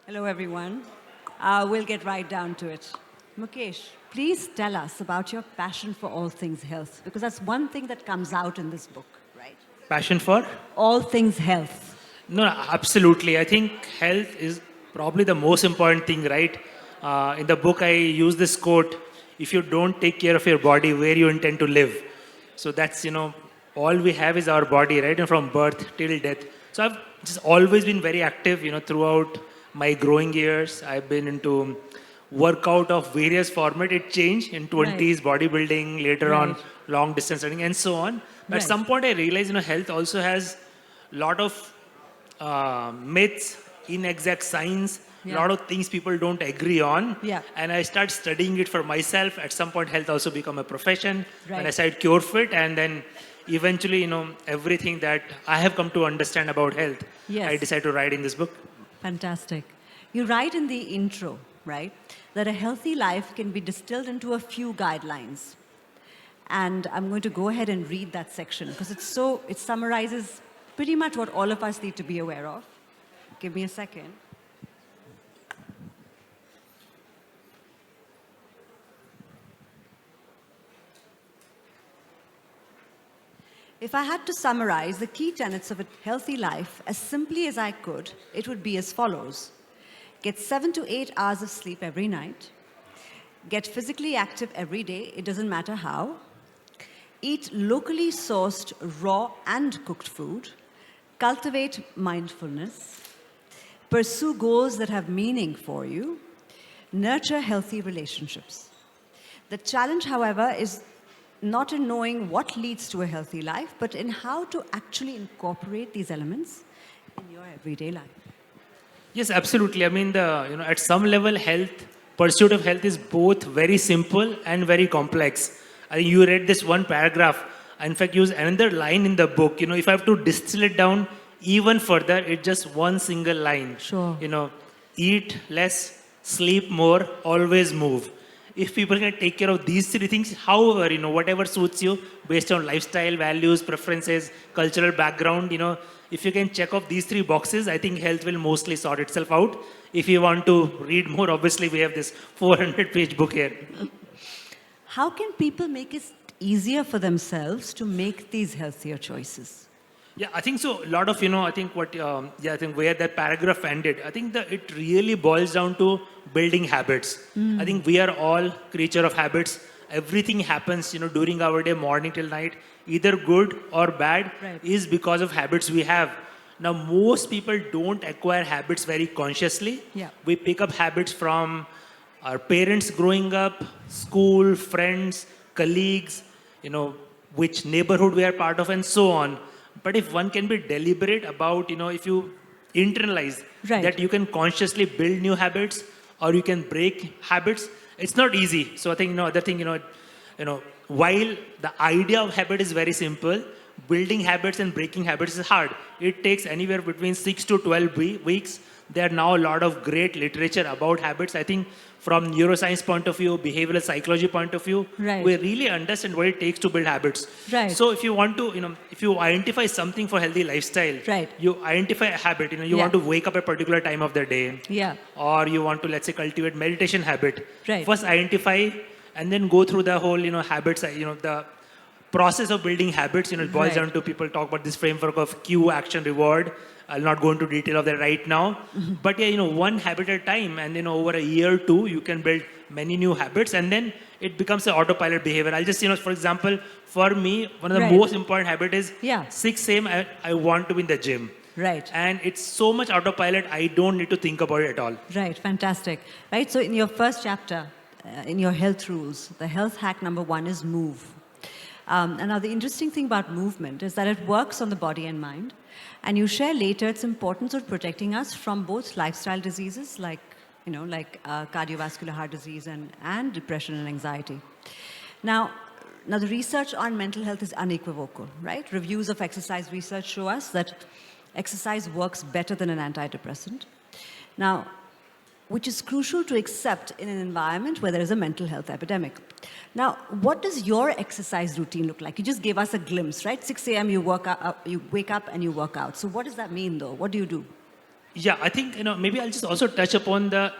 Hello, everyone. We'll get right down to it. Mukesh, please tell us about your passion for all things health, because that's one thing that comes out in this book, right? Passion for? All things health. No, absolutely. I think health is probably the most important thing, right? In the book, I use this quote: "If you don't take care of your body, where you intend to live?" So that's all we have is our body, right? And from birth till death. So I've just always been very active, throughout my growing years. I've been into workout of various format. It changed in Right, 20s, bodybuilding, later on right, long distance running, and so on. But at right. some point, I realized, health also has lot of myths, inexact science, a Yeah, lot of things people don't agree on. yeah, And I start studying it for myself. At some point, health also become a profession. When I right. started cure fit, and then eventually, everything that I have come to understand about health, I Yes, decided to write in this book. fantastic. You write in the intro, right, that a healthy life can be distilled into a few guidelines. And I'm going to go ahead and read that section because it summarizes pretty much what all of us need to be aware of. Give me a second. If I had to summarize the key tenets of a healthy life as simply as I could, it would be as follows. Get 7 to 8 hours of sleep every night. Get physically active every day, it doesn't matter how. Eat locally sourced raw and cooked food. Cultivate mindfulness. Pursue goals that have meaning for you. Nurture healthy relationships. The challenge, however, is not in knowing what leads to a healthy life, but in how to actually incorporate these elements in your everyday life. Yes, absolutely. I mean, at some level, pursuit of health is both very simple and very complex. I think you read this one paragraph. I, in fact, use another line in the book. If I have to distill it down even further, it's just one single line. Sure. Eat less, sleep more, always move. If people can take care of these three things, however, whatever suits you based on lifestyle, values, preferences, cultural background, if you can check off these three boxes, I think health will mostly sort itself out. If you want to read more, obviously we have this 400-page book here. How can people make it easier for themselves to make these healthier choices? Yeah, I think so. A lot of, I think I think where that paragraph ended, I think that it really boils down to building habits. I think we are all creature of habits. Everything happens, during our day, morning till night, either good or bad, Right. is because of habits we have. Now, most people don't acquire habits very consciously. Yeah. We pick up habits from our parents growing up, school, friends, colleagues, you know, which neighborhood we are part of, and so on. But if one can be deliberate about, if you internalize Right. that you can consciously build new habits or you can break habits, it's not easy. So I think, other thing, while the idea of habit is very simple, building habits and breaking habits is hard. It takes anywhere between 6 to 12 weeks. There are now a lot of great literature about habits. I think from neuroscience point of view, behavioral psychology point of view, Right. we really understand what it takes to build habits. Right. So if you want to, if you identify something for healthy lifestyle, Right. you identify a habit, you Yeah. want to wake up at a particular time of the day, Yeah. or you want to, let's say, cultivate meditation habit. Right. First identify and then go through the whole, habits, the process of building habits, it boils Right. down to people talk about this framework of cue, action, reward. I'll not go into detail of that right now. But yeah, one habit at a time. And over a year or two, you can build many new habits and then it becomes an autopilot behavior. I'll just, for example, for me, one of the Right. most important habit is Yeah. 6 a.m. I want to be in the gym. Right. And it's so much autopilot, I don't need to think about it at all. Right, fantastic. Right, so in your first chapter, in your health rules, the health hack number 1 is move. And now the interesting thing about movement is that it works on the body and mind. And you share later its importance of protecting us from both lifestyle diseases like, cardiovascular heart disease and depression and anxiety. Now, the research on mental health is unequivocal, right? Reviews of exercise research show us that exercise works better than an antidepressant. Now, which is crucial to accept in an environment where there is a mental health epidemic. Now, what does your exercise routine look like? You just gave us a glimpse, right? 6 a.m. You wake up and you work out. So what does that mean, though? What do you do? Yeah, I think maybe I'll just also touch upon the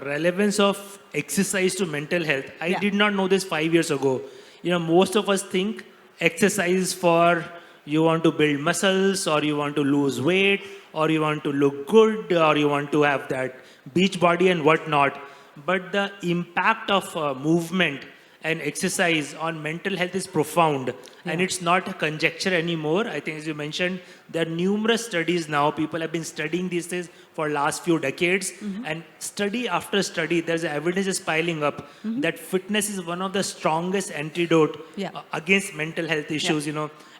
relevance of exercise to mental health. I Yeah. did not know this 5 years ago. Most of us think exercise for you want to build muscles or you want to lose weight or you want to look good or you want to have that beach body and whatnot. But the impact of movement and exercise on mental health is profound, and Yeah. it's not a conjecture anymore. I think, as you mentioned, there are numerous studies now. People have been studying these things for last few decades, and study after study, there's evidence is piling up that fitness is one of the strongest antidote Yeah. against mental health Yeah. issues.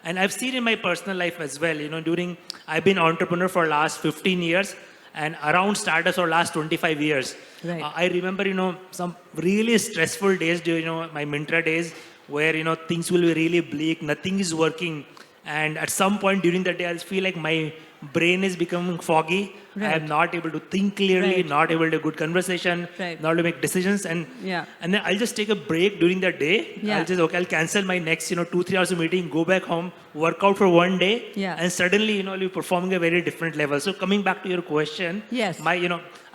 And I've seen in my personal life as well. During I've been entrepreneur for last 15 years and around startups for last 25 years. Right. I remember, some really stressful days during, my Mintra days where, things will be really bleak, nothing is working. And at some point during the day, I'll feel like my brain is becoming foggy. I Right. am not able to think clearly, Right. not able to good conversation, Right. not able to make decisions. Yeah. And then I'll just take a break during the day. Yeah. I'll cancel my next, 2, 3 hours of meeting, go back home, work out for one day. Yeah. And suddenly, I'll be performing a very different level. So coming back to your question, Yes.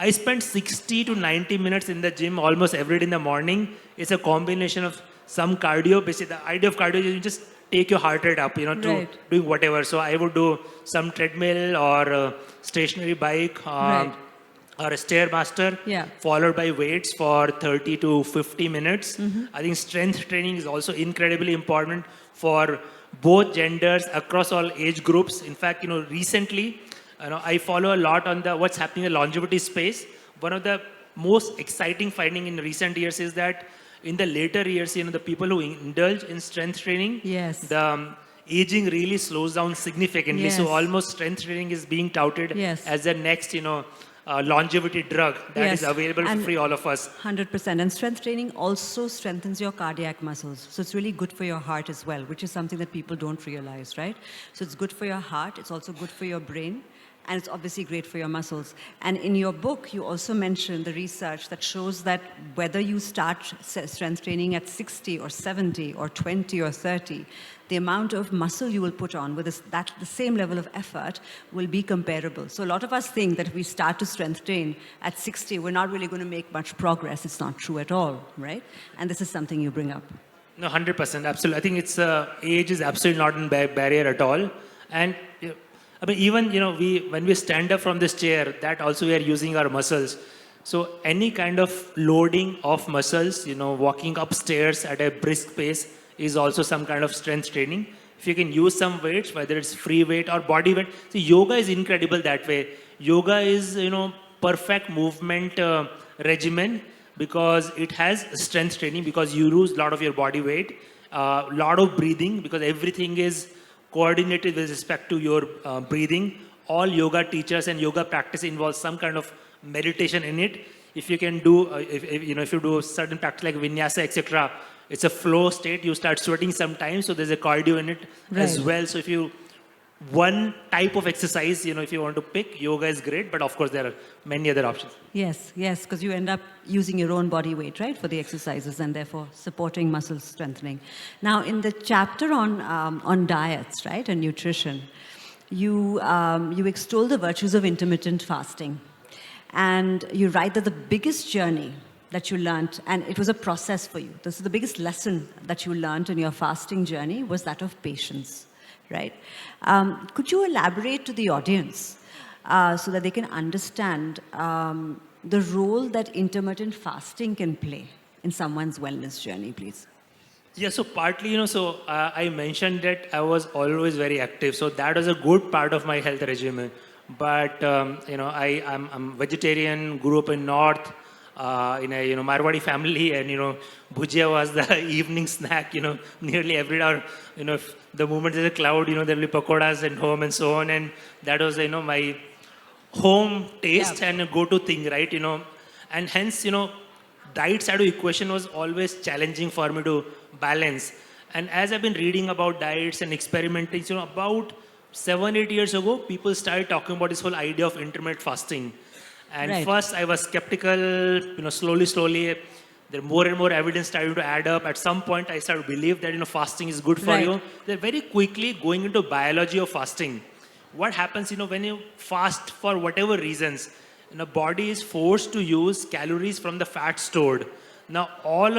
I spend 60 to 90 minutes in the gym almost every day in the morning. It's a combination of some cardio. Basically, the idea of cardio is you just take your heart rate up, to Right. doing whatever. So I would do some treadmill or a stationary bike Right. or a stairmaster, Yeah. followed by weights for 30 to 50 minutes. I think strength training is also incredibly important for both genders across all age groups. In fact, recently, I follow a lot on the what's happening in the longevity space. One of the most exciting finding in recent years is that in the later years, the people who indulge in strength training, Yes. the aging really slows down significantly. So Yes. almost strength training is being touted Yes. as the next, longevity drug that is Yes. available for And free all of us. 100%. And strength training also strengthens your cardiac muscles. So it's really good for your heart as well, which is something that people don't realize, right? So it's good for your heart. It's also good for your brain. And it's obviously great for your muscles. And in your book, you also mentioned the research that shows that whether you start strength training at 60 or 70 or 20 or 30, the amount of muscle you will put on with the same level of effort will be comparable. So a lot of us think that if we start to strength train at 60, we're not really going to make much progress. It's not true at all, right? And this is something you bring up. No, 100%, absolutely. I think it's age is absolutely not a barrier at all. And I mean, even when we stand up from this chair, that also we are using our muscles. So any kind of loading of muscles, walking upstairs at a brisk pace is also some kind of strength training. If you can use some weights, whether it's free weight or body weight, see, yoga is incredible that way. Yoga is perfect movement regimen because it has strength training because you lose a lot of your body weight, a lot of breathing because everything is coordinated with respect to your breathing. All yoga teachers and yoga practice involves some kind of meditation in it. If you can do, if you do certain practice like vinyasa, etc., it's a flow state. You start sweating sometimes, so there's a cardio in it as Right. well. So if you one type of exercise, if you want to pick, yoga is great, but of course there are many other options. Yes, yes, because you end up using your own body weight, right, for the exercises and therefore supporting muscle strengthening. Now, in the chapter on diets, right, and nutrition, you extol the virtues of intermittent fasting. And you write that the biggest journey that you learned, and it was a process for you, this is the biggest lesson that you learned in your fasting journey was that of patience, right? Could you elaborate to the audience so that they can understand the role that intermittent fasting can play in someone's wellness journey, please? Yeah, so partly, I mentioned that I was always very active. So that was a good part of my health regime. But, I'm vegetarian, grew up in North, in a, Marwadi family. And, bhujia was the evening snack, nearly every hour. If the moment there's a cloud, there will be pakoras at home and so on. And that was, my home taste and a go-to thing, right? And hence, diet side of equation was always challenging for me to balance. And as I've been reading about diets and experimenting, about 7-8 years ago, people started talking about this whole idea of intermittent fasting. And Right. first I was skeptical, slowly, there more and more evidence started to add up. At some point, I started to believe that, fasting is good for Right. you. Then very quickly going into biology of fasting, what happens, when you fast for whatever reasons, body is forced to use calories from the fat stored. Now, all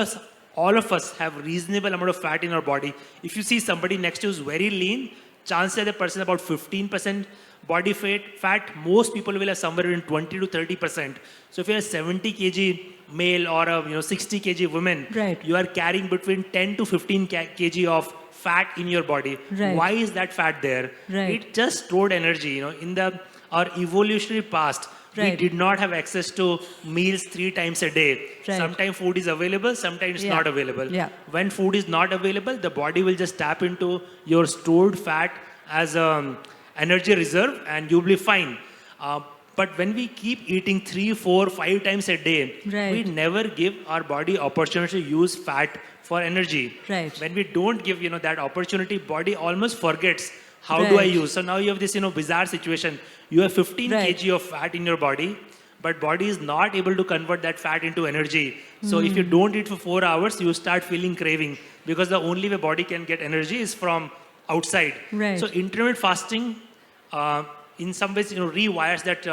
of us have reasonable amount of fat in our body. If you see somebody next to you is very lean, chances are the person about 15% body fat, most people will have somewhere in 20 to 30%. So if you're a 70 kg male or a 60 kg woman, Right. you are carrying between 10 to 15 kg of fat in your body. Right. Why is that fat there? Right. It just stored energy. In our evolutionary past, we Right. did not have access to meals 3 times a day. Right. Sometimes food is available, sometimes it's Yeah. not available. Yeah. When food is not available, the body will just tap into your stored fat as energy reserve, and you'll be fine. But when we keep eating 3, 4, 5 times a day, Right. we never give our body opportunity to use fat for energy. Right. When we don't give that opportunity, body almost forgets how do I Right. use. So now you have this bizarre situation. You have 15 Right. kg of fat in your body, but body is not able to convert that fat into energy. So if you don't eat for 4 hours, you start feeling craving, because the only way body can get energy is from outside. Right. So intermittent fasting, in some ways, rewires that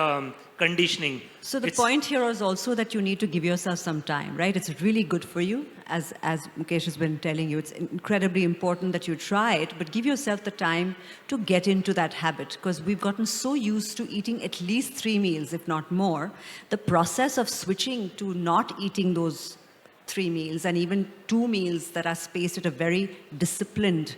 conditioning. So the It's- point here is also that you need to give yourself some time, right? It's really good for you, as Mukesh has been telling you. It's incredibly important that you try it, but give yourself the time to get into that habit, because we've gotten so used to eating at least 3 meals, if not more. The process of switching to not eating those 3 meals and even 2 meals that are spaced at a very disciplined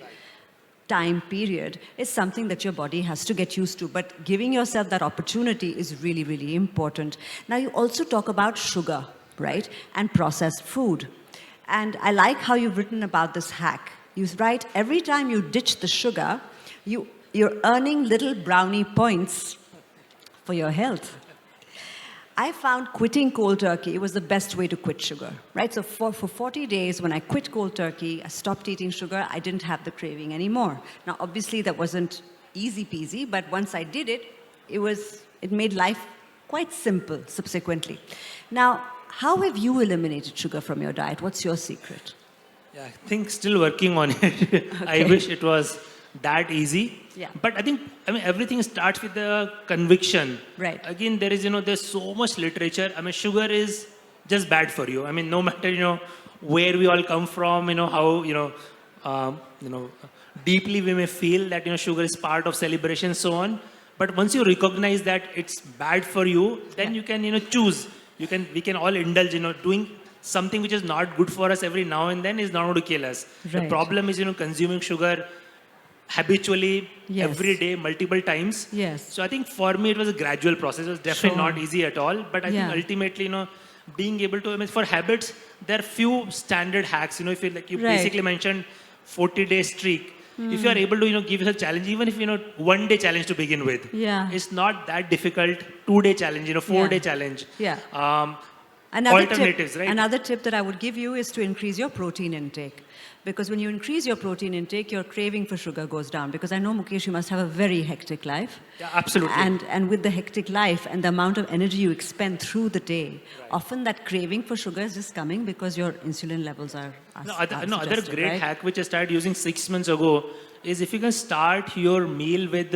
time period is something that your body has to get used to. But giving yourself that opportunity is really, really important. Now, you also talk about sugar, right? And processed food. And I like how you've written about this hack. You write, every time you ditch the sugar, you're earning little brownie points for your health. I found quitting cold turkey was the best way to quit sugar, right? So for 40 days, when I quit cold turkey, I stopped eating sugar, I didn't have the craving anymore. Now, obviously, that wasn't easy peasy, but once I did it, it made life quite simple subsequently. Now, how have you eliminated sugar from your diet? What's your secret? Yeah, I think still working on it. I Okay. wish it was that easy. Yeah. But I mean, everything starts with the conviction. Right. Again, there's so much literature. I mean, sugar is just bad for you. I mean, no matter, where we all come from, how, deeply we may feel that, sugar is part of celebration, so on. But once you recognize that it's bad for you, then Yeah. you can, choose. We can all indulge, doing something which is not good for us every now and then is not going to kill us. The Right. problem is, consuming sugar habitually Yes. every day, multiple times. Yes. So I think for me it was a gradual process. It was definitely Sure. not easy at all. But I Yeah. think ultimately, being able to, I mean, for habits, there are few standard hacks. If you Right. basically mentioned 40-day streak. If you are able to, give yourself a challenge, even if 1-day challenge to begin with. Yeah. It's not that difficult. 2-day challenge, 4-day challenge. Yeah. Um, Another alternatives, tip, right? Another tip that I would give you is to increase your protein intake. Because when you increase your protein intake, your craving for sugar goes down. Because I know, Mukesh, you must have a very hectic life. Yeah, absolutely. And with the hectic life and the amount of energy you expend through the day, often that craving for sugar is just coming because your insulin levels are Other suggested, great right? hack which I started using 6 months ago is if you can start your meal with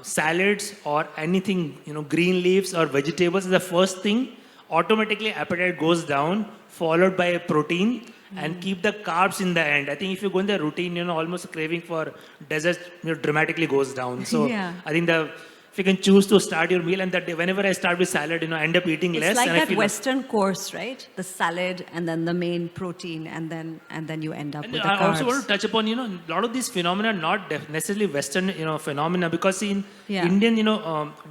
salads or anything, green leaves or vegetables, the first thing, automatically appetite goes down, followed by a protein, and keep the carbs in the end. I think if you go in the routine, almost craving for desserts, dramatically goes down. So Yeah. I think if you can choose to start your meal, and that day, whenever I start with salad, I end up eating It's less. like and I that feel Western course, right? The salad and then the main protein, and then you end up And with the I carbs. also want to touch upon, a lot of these phenomena are not necessarily Western, phenomena, because in Yeah. Indian,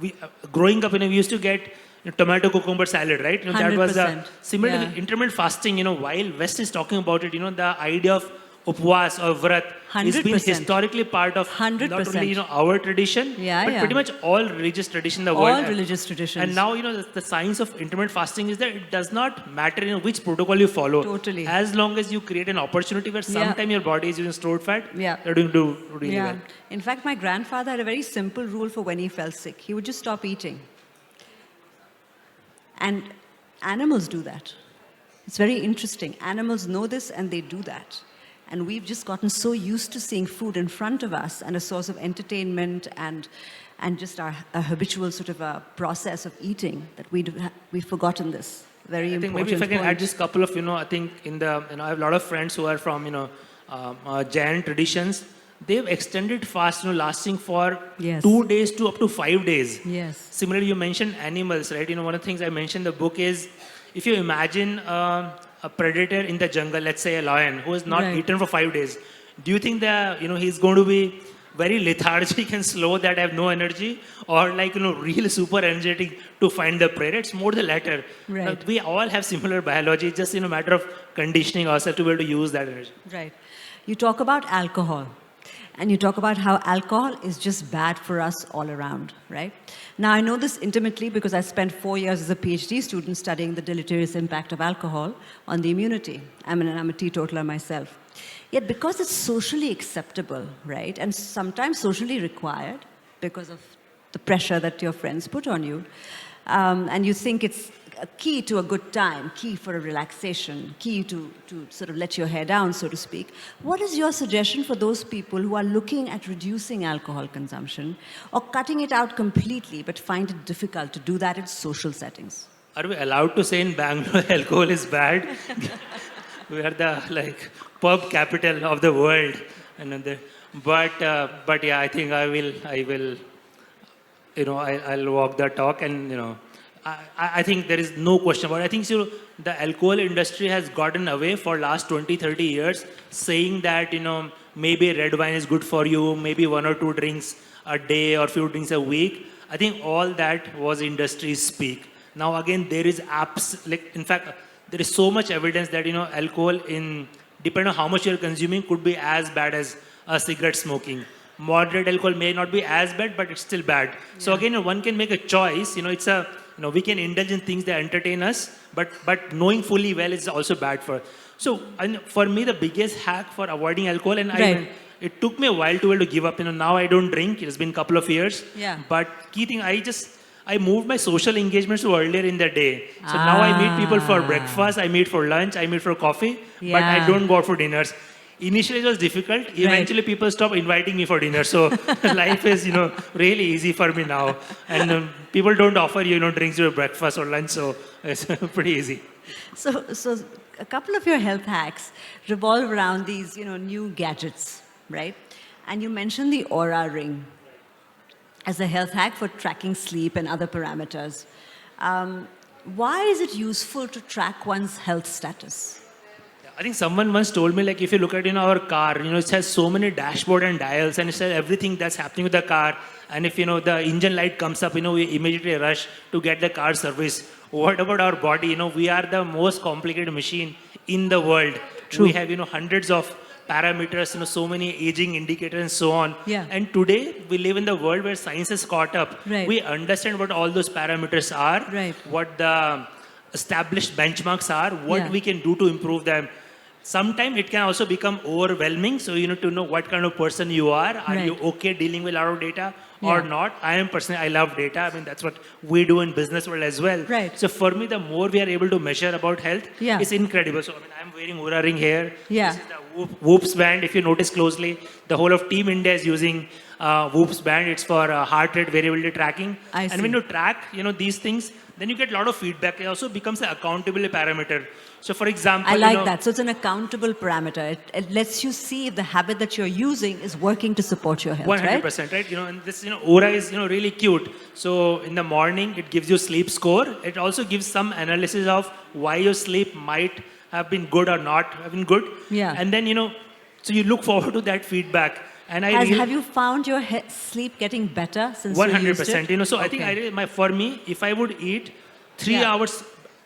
we growing up, we used to get tomato cucumber salad, right? That was 100%. similar to Yeah. intermittent fasting. While West is talking about it, the idea of upvas or vrat has been 100%. historically part of not 100%. only our tradition, Yeah, but yeah. pretty much all religious tradition in the All world. religious traditions. And now, the science of intermittent fasting is that it does not matter, which protocol you follow. Totally. As long as you create an opportunity where Yeah. sometime your body is using stored fat, Yeah. you're doing do really Yeah. well. In fact, my grandfather had a very simple rule for when he felt sick. He would just stop eating. And animals do that. It's very interesting. Animals know this and they do that. And we've just gotten so used to seeing food in front of us and a source of entertainment and just our a habitual sort of a process of eating that we've forgotten this very I think important maybe if I can point. add just couple of, I think I have a lot of friends who are from, Jain traditions. They've extended fast, lasting for Yes. 2 days to up to 5 days. Yes. Similarly, you mentioned animals, right? One of the things I mentioned in the book is if you imagine a predator in the jungle, let's say a lion, who has not Right. eaten for 5 days, do you think that, he's going to be very lethargic and slow that have no energy, or like, really super energetic to find the prey? It's more the latter. Right. We all have similar biology, it's just, matter of conditioning ourselves to be able to use that energy. Right. You talk about alcohol, and you talk about how alcohol is just bad for us all around, right? Now, I know this intimately because I spent 4 years as a PhD student studying the deleterious impact of alcohol on the immunity. I'm a teetotaler myself. Yet, because it's socially acceptable, right, and sometimes socially required because of the pressure that your friends put on you, and you think it's a key to a good time, key for a relaxation, key to sort of let your hair down, so to speak. What is your suggestion for those people who are looking at reducing alcohol consumption or cutting it out completely but find it difficult to do that in social settings? Are we allowed to say in Bangalore alcohol is bad? We are the pub capital of the world, but yeah, I think I will, I'll walk the talk, and I think there is no question about it. I think the alcohol industry has gotten away for last 20, 30 years saying that, maybe red wine is good for you, maybe 1 or 2 drinks a day or few drinks a week. I think all that was industry speak. Now again, there is in fact, there is so much evidence that, alcohol depending on how much you're consuming, could be as bad as cigarette smoking. Moderate alcohol may not be as bad, but it's still bad. Yeah. So again, one can make a choice. It's we can indulge in things that entertain us, but knowing fully well is also bad for us. So for me, the biggest hack for avoiding alcohol, and right. It took me a while to be able to give up. Now I don't drink. It's been a couple of years. Yeah. But key thing, I moved my social engagements to earlier in the day. So now I meet people for breakfast, I meet for lunch, I meet for coffee, but I don't go out for dinners. Initially it was difficult. Eventually people stopped inviting me for dinner. So life is, really easy for me now. And people don't offer you, drinks for breakfast or lunch. So it's pretty easy. So a couple of your health hacks revolve around these, new gadgets, right? And you mentioned the Aura Ring as a health hack for tracking sleep and other parameters. Why is it useful to track one's health status? I think someone once told me, if you look at our car, it has so many dashboard and dials, and it says everything that's happening with the car. And if the engine light comes up, we immediately rush to get the car serviced. What about our body? We are the most complicated machine in the world. True. We have hundreds of parameters, so many aging indicators and so on. Yeah. And today we live in the world where science is caught up. Right. We understand what all those parameters are, right. what the established benchmarks are, what we can do to improve them. Sometimes it can also become overwhelming. So you need to know what kind of person you are. Are you okay dealing with a lot of data or not? I am personally, I love data. I mean, that's what we do in business world as well. Right. So for me, the more we are able to measure about health, it's incredible. So I'm wearing Oura Ring here. Yeah. This is the Whoops band. If you notice closely, the whole of Team India is using Whoops band. It's for heart rate variability tracking. And when you track, these things, then you get a lot of feedback. It also becomes an accountability parameter. So for example, I like that. So it's an accountable parameter. It lets you see if the habit that you're using is working to support your health, 100%, right? And this, Aura is, really cute. So in the morning, it gives you sleep score. It also gives some analysis of why your sleep might have been good or not have been good. Yeah. And then, so you look forward to that feedback. And have you found your sleep getting better since 100%? You used it? So okay. I think for me, if I would eat 3 hours,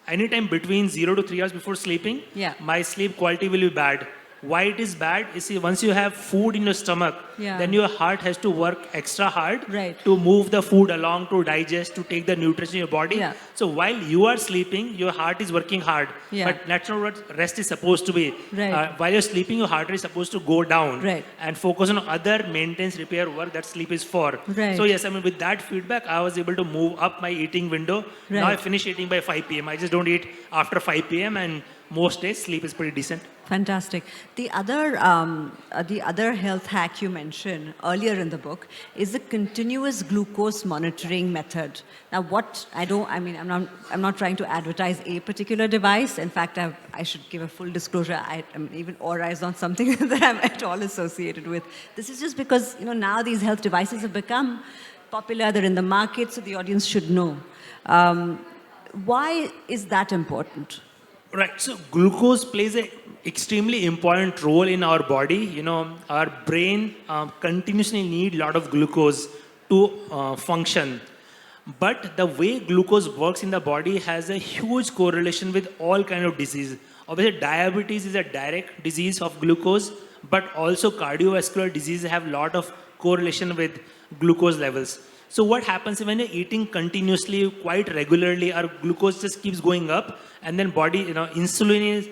anytime between 0 to 3 hours before sleeping, my sleep quality will be bad. Why it is bad is, see, once you have food in your stomach, then your heart has to work extra hard to move the food along, to digest, to take the nutrition in your body. So while you are sleeping, your heart is working hard. But natural rest is supposed to be. While you're sleeping, your heart rate is supposed to go down and focus on other maintenance, repair work that sleep is for. So yes, I mean, with that feedback, I was able to move up my eating window. Now I finish eating by 5 p.m. I just don't eat after 5 p.m. and most days sleep is pretty decent. Fantastic. The other health hack you mentioned earlier in the book is the continuous glucose monitoring method. Now, I'm not trying to advertise a particular device. In fact, I should give a full disclosure. Even Aura is not something that I'm at all associated with. This is just because, now these health devices have become popular. They're in the market, so the audience should know. Why is that important? Right. So glucose plays a extremely important role in our body. Our brain continuously need a lot of glucose to function. But the way glucose works in the body has a huge correlation with all kind of disease. Obviously, diabetes is a direct disease of glucose, but also cardiovascular diseases have a lot of correlation with glucose levels. So what happens when you're eating continuously, quite regularly, our glucose just keeps going up, and then insulin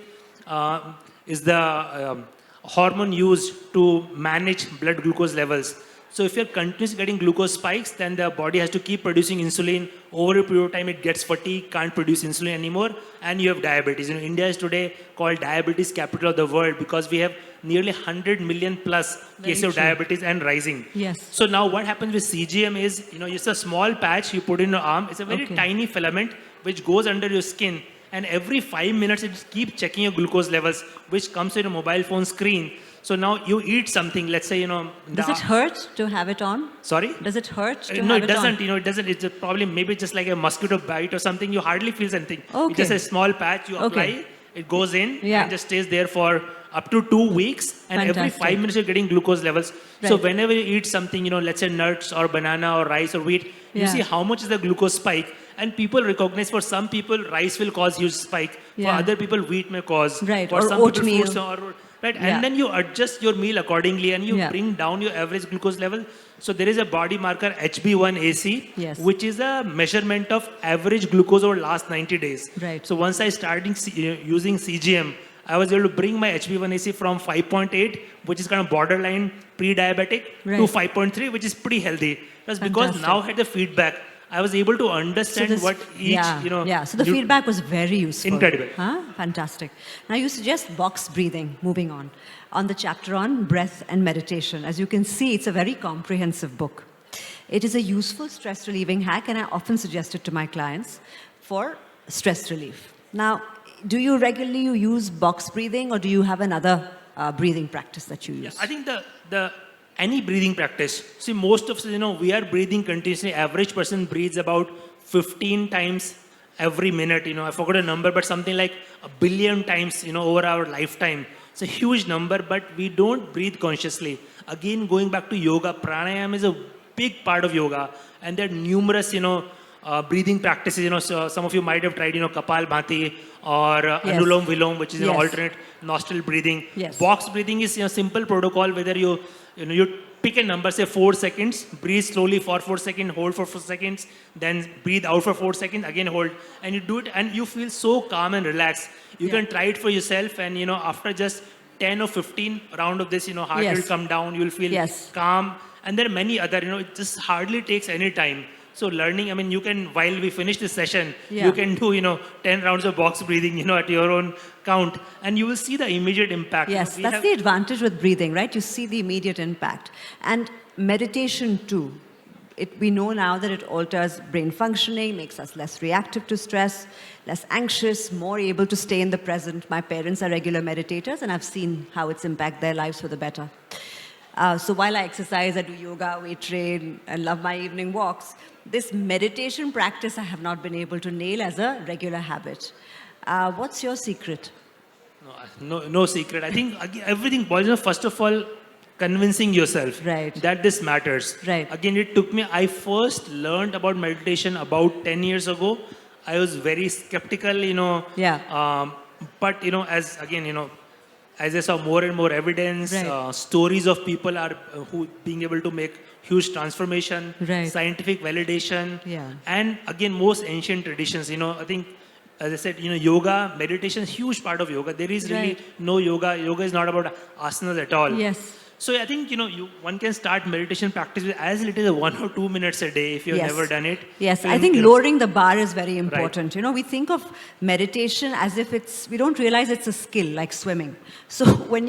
is the hormone used to manage blood glucose levels. So if you're continuously getting glucose spikes, then the body has to keep producing insulin. Over a period of time, it gets fatigued, can't produce insulin anymore, and you have diabetes. India is today called diabetes capital of the world because we have nearly 100 million plus cases of diabetes and rising. Yes. So now what happens with CGM is, it's a small patch you put in your arm. It's a very tiny filament which goes under your skin. And every 5 minutes, it keeps checking your glucose levels, which comes with a mobile phone screen. So now you eat something, let's say, Does it hurt to have it on? Sorry? Does it hurt to no, have it it doesn't. on? It doesn't. It's probably maybe just like a mosquito bite or something. You hardly feel anything. Okay. It's just a small patch you apply. It goes in and just stays there for up to 2 weeks. And every 5 minutes you're getting glucose levels. Right. So whenever you eat something, let's say nuts or banana or rice or wheat, you see how much is the glucose spike. And people recognize, for some people, rice will cause huge spike. For other people, wheat may cause. Right. For or some oatmeal. People, fruits right. And then you adjust your meal accordingly and you bring down your average glucose level. So there is a body marker HB1AC, which is a measurement of average glucose over last 90 days. Right. So once I started using CGM, I was able to bring my HB1AC from 5.8, which is kind of borderline pre-diabetic, to 5.3, which is pretty healthy. That's because now I had the feedback. I was able to understand what each, So the feedback was very useful. Incredible. Huh? Fantastic. Now you suggest box breathing, moving on the chapter on breath and meditation. As you can see, it's a very comprehensive book. It is a useful stress relieving hack, and I often suggest it to my clients for stress relief. Now, do you regularly use box breathing, or do you have another breathing practice that you use? I think any breathing practice. See, most of us, we are breathing continuously. Average person breathes about 15 times every minute. I forgot a number, but something like 1 billion times, over our lifetime. It's a huge number, but we don't breathe consciously. Again, going back to yoga, pranayama is a big part of yoga, and there are numerous, breathing practices. So some of you might have tried, Kapal Bhati or Anulom Vilom, which is an alternate nostril breathing. Yes. Box breathing is a simple protocol, whether you pick a number, say 4 seconds, breathe slowly for 4 seconds, hold for 4 seconds, then breathe out for 4 seconds, again hold, and you do it, and you feel so calm and relaxed. You can try it for yourself, and after just 10 or 15 round of this, heart will come down, you'll feel calm, and there are many other, it just hardly takes any time. So learning, you can, while we finish this session, you can do, 10 rounds of box breathing, at your own count, and you will see the immediate impact. Yes, that's the advantage with breathing, right? You see the immediate impact. And meditation too. We know now that it alters brain functioning, makes us less reactive to stress, less anxious, more able to stay in the present. My parents are regular meditators, and I've seen how it's impacted their lives for the better. So while I exercise, I do yoga, weight train, and love my evening walks, this meditation practice I have not been able to nail as a regular habit. What's your secret? No secret. I think everything boils down, first of all, convincing yourself that this matters. Right. Again, it took me, I first learned about meditation about 10 years ago. I was very skeptical, but, as I saw more and more evidence, stories of people who being able to make huge transformation, scientific validation, and again, most ancient traditions. I think, as I said, yoga, meditation is a huge part of yoga. There is really no yoga. Yoga is not about asanas at all. Yes. So I think, one can start meditation practice with as little as 1 or 2 minutes a day if you've Yes. never done it. Yes, Till, I think lowering the bar is very important. Right. We think of meditation as if we don't realize it's a skill like swimming. So when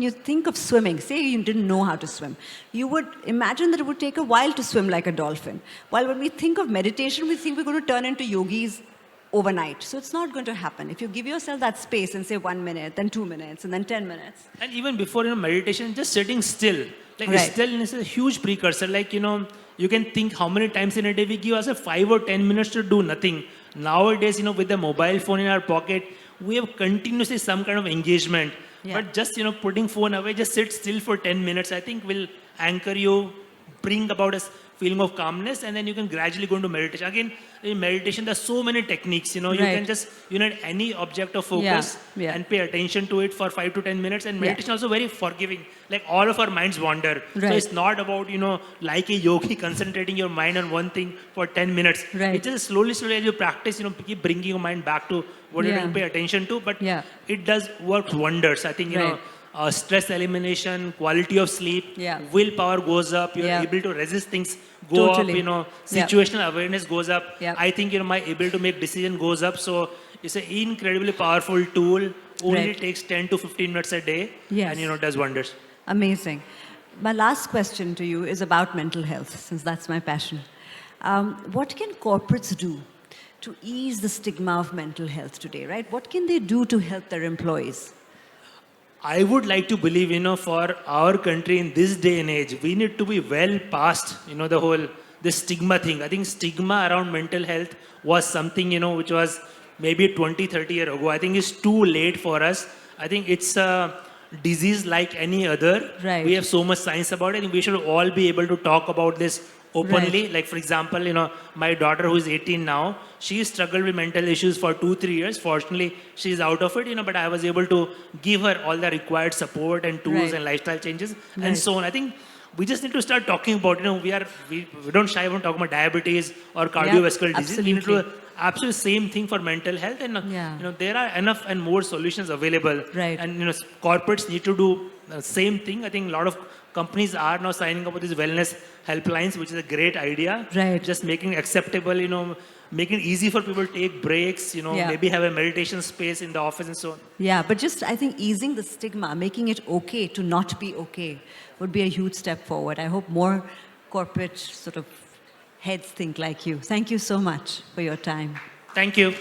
you think of swimming, say you didn't know how to swim, you would imagine that it would take a while to swim like a dolphin. While when we think of meditation, we think we're going to turn into yogis overnight. So it's not going to happen. If you give yourself that space and say 1 minute, then 2 minutes, and then 10 minutes. And even before meditation, just sitting still. Like Right. stillness is a huge precursor. Like, you can think how many times in a day we give ourselves 5 or 10 minutes to do nothing. Nowadays, with the mobile phone in our pocket, we have continuously some kind of engagement. Yeah. But just, putting phone away, just sit still for 10 minutes, I think will anchor you, bring about a feeling of calmness, and then you can gradually go into meditation. Again, in meditation, there's so many techniques, you Right. can just, need any object of focus Yeah. and pay attention to it for 5 to 10 minutes. And Yeah. meditation also very forgiving. Like all of our minds wander. So Right. it's not about, like a yogi concentrating your mind on one thing for 10 minutes. Right. It's just slowly as you practice, keep bringing your mind back to what you're Yeah. going to pay attention to. But Yeah. it does work wonders. I think, Right. stress elimination, quality of sleep, Yeah. willpower goes up. You're Yeah. able to resist things go Totally. up. Yeah. Situational awareness goes up. Yeah. I think, my ability to make decision goes up. So it's an incredibly powerful tool. Only Right. takes 10 to 15 minutes a day. Yes. And, does wonders. Amazing. My last question to you is about mental health, since that's my passion. What can corporates do to ease the stigma of mental health today, right? What can they do to help their employees? I would like to believe, for our country in this day and age, we need to be well past, the stigma thing. I think stigma around mental health was something, which was maybe 20, 30 years ago. I think it's too late for us. I think it's a disease like any other. Right. We have so much science about it. I think we should all be able to talk about this openly. Right. Like, for example, my daughter who is 18 now, she struggled with mental issues for 2-3 years. Fortunately, she's out of it, but I was able to give her all the required support and tools Right. and lifestyle changes Right. and so on. I think we just need to start talking about, we don't shy from talking about diabetes or cardiovascular disease. We need to do absolutely same thing for mental health. And, Yeah. there are enough and more solutions available. Right. And, corporates need to do the same thing. I think a lot of companies are now signing up with these wellness helplines, which is a great idea. Right. Just making it acceptable, making it easy for people to take breaks, Yeah. maybe have a meditation space in the office and so on. Yeah, but just I think easing the stigma, making it okay to not be okay, would be a huge step forward. I hope more corporate sort of heads think like you. Thank you so much for your time. Thank you.